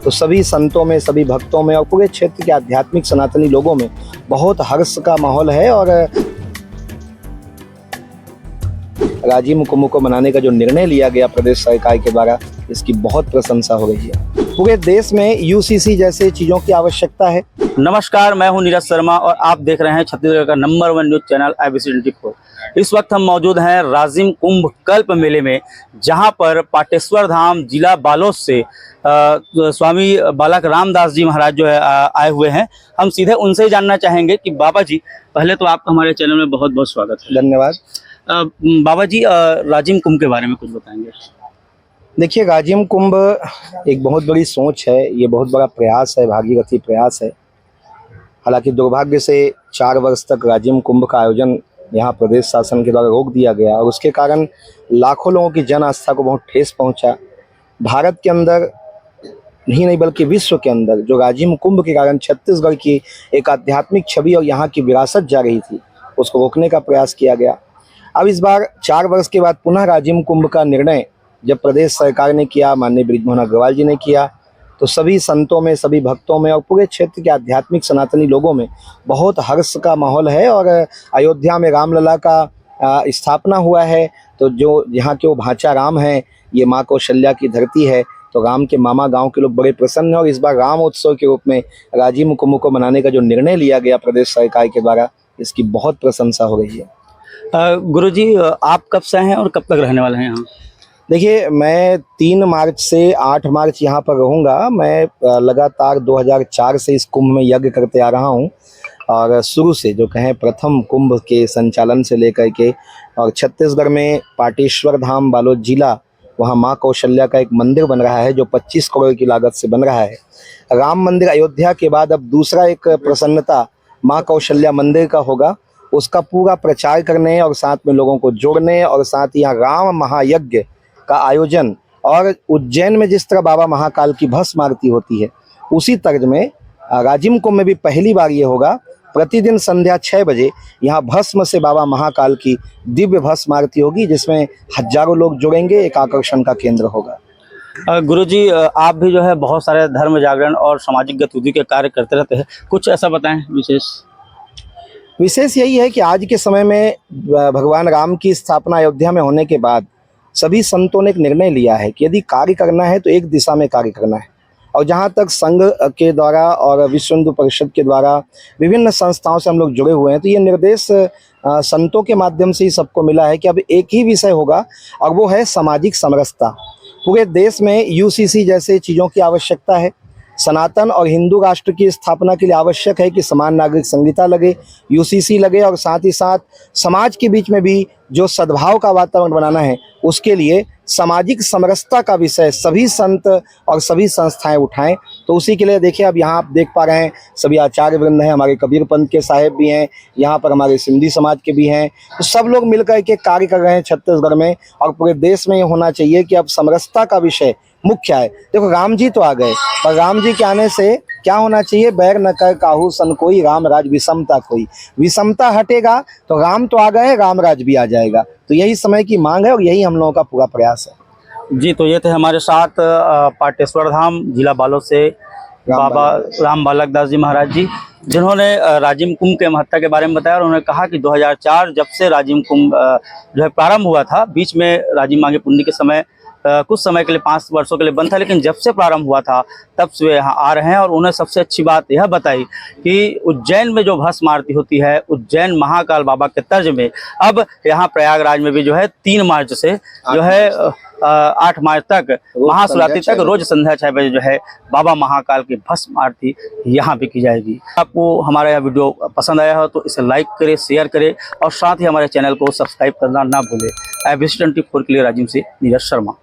तो सभी संतों में, सभी भक्तों में और पूरे क्षेत्र के आध्यात्मिक सनातनी लोगों में बहुत हर्ष का माहौल है। और राजिम कुंभ को मनाने का जो निर्णय लिया गया प्रदेश सरकार के द्वारा, इसकी बहुत प्रशंसा हो रही है। पूरे देश में यूसीसी जैसे चीज़ों की आवश्यकता है। नमस्कार, मैं हूं नीरज शर्मा और आप देख रहे हैं छत्तीसगढ़ का नंबर 1 न्यूज चैनल IBC24। इस वक्त हम मौजूद हैं राजिम कुंभ कल्प मेले में, जहां पर पाटेश्वर धाम जिला बालोद से स्वामी बालक रामदास जी महाराज जो है आए हुए हैं। हम सीधे उनसे ही जानना चाहेंगे कि बाबा जी, पहले तो आपका हमारे चैनल में बहुत बहुत स्वागत है। धन्यवाद। बाबा जी, राजिम कुंभ के बारे में कुछ बताएंगे? देखिए, राजिम कुंभ एक बहुत बड़ी सोच है, ये बहुत बड़ा प्रयास है, भागीरथी प्रयास है। हालांकि दुर्भाग्य से 4 वर्ष तक राजिम कुंभ का आयोजन यहाँ प्रदेश शासन के द्वारा रोक दिया गया और उसके कारण लाखों लोगों की जन आस्था को बहुत ठेस पहुँचा। भारत के अंदर ही नहीं बल्कि विश्व के अंदर जो राजिम कुंभ के कारण छत्तीसगढ़ की एक आध्यात्मिक छवि और यहाँ की विरासत जा रही थी, उसको रोकने का प्रयास किया गया। अब इस बार 4 वर्ष के बाद पुनः राजिम कुंभ का निर्णय जब प्रदेश सरकार ने किया, माननीय बृजमोहन अग्रवाल जी ने किया, तो सभी संतों में, सभी भक्तों में और पूरे क्षेत्र के आध्यात्मिक सनातनी लोगों में बहुत हर्ष का माहौल है। और अयोध्या में रामलला का स्थापना हुआ है, तो जो यहाँ के वो भांचा राम हैं, ये माँ कौशल्या की धरती है, तो राम के मामा गांव के लोग बड़े प्रसन्न हैं। और इस बार राम उत्सव के रूप में राजिम कुंभ को मनाने का जो निर्णय लिया गया प्रदेश सरकार के द्वारा, इसकी बहुत प्रशंसा हो रही है। गुरुजी, आप कब से हैं और कब तक रहने वाले हैं यहाँ? देखिए, मैं 3 मार्च से 8 मार्च यहाँ पर रहूँगा। मैं लगातार 2004 से इस कुंभ में यज्ञ करते आ रहा हूँ और शुरू से जो कहें प्रथम कुंभ के संचालन से लेकर के, और छत्तीसगढ़ में पाटेश्वर धाम बालोद जिला, वहाँ माँ कौशल्या का एक मंदिर बन रहा है जो 25 करोड़ की लागत से बन रहा है। राम मंदिर अयोध्या के बाद अब दूसरा एक प्रसन्नता माँ कौशल्या मंदिर का होगा। उसका पूरा प्रचार करने और साथ में लोगों को जोड़ने और साथ ही यहाँ राम महायज्ञ का आयोजन, और उज्जैन में जिस तरह बाबा महाकाल की भस्म आरती होती है, उसी तर्ज में राजिम कुंभ में भी पहली बार ये होगा। प्रतिदिन संध्या 6 बजे यहाँ भस्म से बाबा महाकाल की दिव्य भस्म आरती होगी, जिसमें हजारों लोग जुड़ेंगे, एक आकर्षण का केंद्र होगा। गुरुजी, आप भी जो है बहुत सारे धर्म जागरण और सामाजिक गतिविधि के कार्य करते रहते हैं, कुछ ऐसा बताएं विशेष यही है कि आज के समय में भगवान राम की स्थापना अयोध्या में होने के बाद सभी संतों ने एक निर्णय लिया है कि यदि कार्य करना है तो एक दिशा में कार्य करना है। और जहाँ तक संघ के द्वारा और विश्व हिंदू परिषद के द्वारा विभिन्न संस्थाओं से हम लोग जुड़े हुए हैं, तो ये निर्देश संतों के माध्यम से ही सबको मिला है कि अब एक ही विषय होगा और वो है सामाजिक समरसता। पूरे देश में यूसीसी जैसे चीज़ों की आवश्यकता है। सनातन और हिंदू राष्ट्र की स्थापना के लिए आवश्यक है कि समान नागरिक संहिता लगे, यूसीसी लगे, और साथ ही साथ समाज के बीच में भी जो सद्भाव का वातावरण बनाना है, उसके लिए सामाजिक समरसता का विषय सभी संत और सभी संस्थाएं उठाएं। तो उसी के लिए देखिए, अब यहाँ आप देख पा रहे हैं सभी आचार्य वृंद हैं, हमारे कबीर पंथ के साहेब भी हैं, यहाँ पर हमारे सिंधी समाज के भी हैं, तो सब लोग मिलकर के कार्य कर रहे हैं छत्तीसगढ़ में। और पूरे देश में ये होना चाहिए कि अब समरसता का विषय मुख्य है। देखो, राम जी तो आ गए, पर राम जी के आने से क्या होना चाहिए? बैर न कर काहू सन कोई, राम राज विषमता कोई। विषमता हटेगा तो राम तो आ गए, राम राज भी आ जाएगा। तो यही समय की मांग है और यही हम लोगों का पूरा प्रयास है। जी, तो ये थे हमारे साथ पाटेश्वर धाम जिला बालोद से बाबा राम बालक दास जी महाराज जी, जिन्होंने राजिम कुंभ के महत्ता के बारे में बताया। और उन्होंने कहा कि 2004 जब से राजिम कुंभ जो है प्रारंभ हुआ था, बीच में राजिम मांगे पुण्य के समय कुछ समय के लिए 5 वर्षों के लिए बंद था, लेकिन जब से प्रारंभ हुआ था तब से वे यहाँ आ रहे हैं। और उन्हें सबसे अच्छी बात यह बताई कि उज्जैन में जो भस्म आरती होती है, उज्जैन महाकाल बाबा के तर्ज में, अब यहाँ प्रयागराज में भी जो है 3 मार्च से जो है 8 मार्च तक, महाशिवरात्रि तक रोज संध्या 6 बजे जो है बाबा महाकाल की भस्म आरती यहाँ भी की जाएगी। आपको हमारा यह वीडियो पसंद आया हो तो इसे लाइक करें, शेयर करें और साथ ही हमारे चैनल को सब्सक्राइब करना ना भूलें। IBC24 के लिए राजिम से नीरज शर्मा।